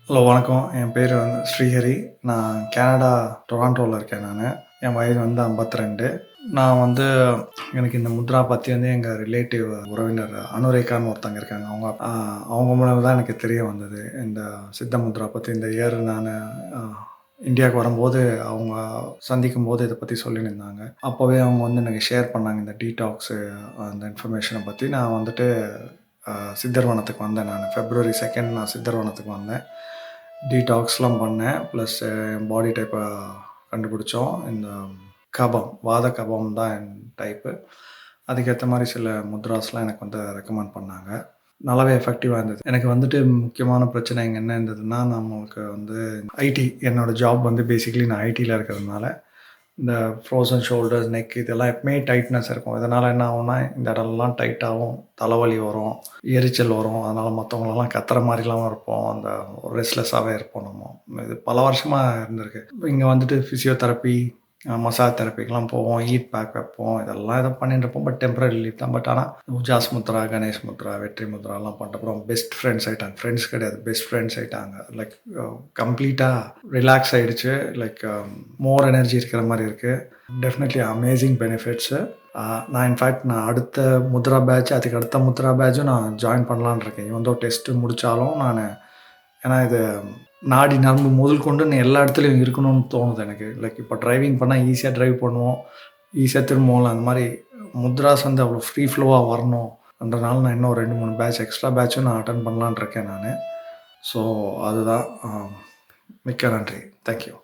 Hello வணக்கம். என் பேர் வந்து ஸ்ரீஹரி. நான் கனடா டொராண்டோல இருக்கேன் நானு. என் வயது வந்து 52. நான் வந்து எனக்கு இந்த முத்ரா பத்தி வந்து எங்க ரிலேட்டிவ் உறவினர் அனுரேகான்னு ஒருத்தங்க இருக்காங்க. அவங்க மூலமா தான் எனக்கு தெரிய வந்தது. இந்த சித்த முத்ரா பத்தி இந்த இயர் நானு அ இந்தியாவுக்கு வரும்போது அவங்க சந்திக்கும்போது இத பத்தி சொல்லினிருந்தாங்க. அப்பவே அவங்க வந்து எனக்கு ஷேர் பண்ணாங்க இந்த டீடாக்ஸு அந்த இன்ஃபர்மேஷன பத்தி. நான் வந்துட்டு சித்தர் வனத்துக்கு வந்தேன் நானு. February 2 நான் சித்தர் வனத்துக்கு வந்தேன். டீடாக்ஸ்லாம் பண்ணேன். ப்ளஸ் என் பாடி டைப்ப கண்டுபிடிச்சோம். இந்த கபம், வாத கபம் தான் என் டைப்பு. அதுக்கேத்த மாரி சில முத்ராஸ்லாம் எனக்கு வந்து ரெக்கமெண்ட் பண்ணாங்க. நல்லாவே எஃபெக்டிவா இருந்தது. எனக்கு வந்துட்டு முக்கியமான பிரச்சனை இங்க என்ன இருந்ததுன்னா, நம்மளுக்கு வந்து ஐடி என்னோட ஜாப் வந்து பேசிக்கலி நான் ஐடில இருக்கிறதுனால, இந்த ஃப்ரோசன் ஷோல்டர்ஸ், நெக் இதெல்லாம் எப்பவுமே டைட்னஸ் இருக்கும். இதனால என்ன ஆகும்னா, இந்த இடம்லாம் டைட் ஆகும். தலைவலி வரும், எரிச்சல் வரும். அதனால மத்தவங்களலாம் கத்துற மாரிலாம் இருப்போம். அந்த ரெஸ்ட்லெஸ்ஸாவே இருப்போம் நம்ம. இது பல வருஷமா இருந்திருக்கு. இங்க வந்துட்டு ஃபிசியோதெரபி, மசாஜ் தெரபிக்குலாம் போவோம். ஹீட் பேக் வைப்போம். இதெல்லாம் ஏதோ பண்ணிட்டு இருப்போம். பட் டெம்பரரி ரிலீஃப் தான். பட் ஆனா உஜாஸ் முத்ரா, கணேஷ் முத்ரா, வெற்றி முத்ராலாம் பண்ணிட்டப்புறம் பெஸ்ட் ஃப்ரெண்ட்ஸ் ஆயிட்டாங்க. ஃப்ரெண்ட்ஸ் கிடையாது. பெஸ்ட் ஃப்ரெண்ட்ஸ் ஆயிட்டாங்க. லைக் கம்ப்ளீட்டா ரிலாக்ஸ் ஆயிடுச்சு. லைக் மோர் எனர்ஜி இருக்கிற மாரி இருக்கு. Definitely amazing benefits. நான் இன்ஃபேக்ட் நான் அடுத்த முத்ரா பேட்ச், அதுக்கு அடுத்த முத்ரா பேட்சும் நான் ஜாயின் பண்ணலான்னு இருக்கேன். ஈவன் தோ டெஸ்ட்டு முடிச்சாலும் நானு ஏன்னா இது நாடி நரம்பு முதல் கொண்டு எல்லா இடத்துலயும் இருக்கணும்னு தோணுது எனக்கு. லைக் இப்போ டிரைவிங் பண்ணா ஈஸியா டிரைவ் பண்ணுவோம். ஈஸியா திரும்புவோம்ல. அந்த மாரி முத்ராஸ் வந்து அவ்வளோ ஃப்ரீ ஃப்ளோவா வரணும்ன்றனால நான் இன்னும் 2, 3 பேட்ச் எக்ஸ்ட்ரா பேட்சும் நான் அட்டெண்ட் பண்ணலான்னு இருக்கேன் நானு. ஸோ அதுதான். மிக்க நன்றி. Thank you.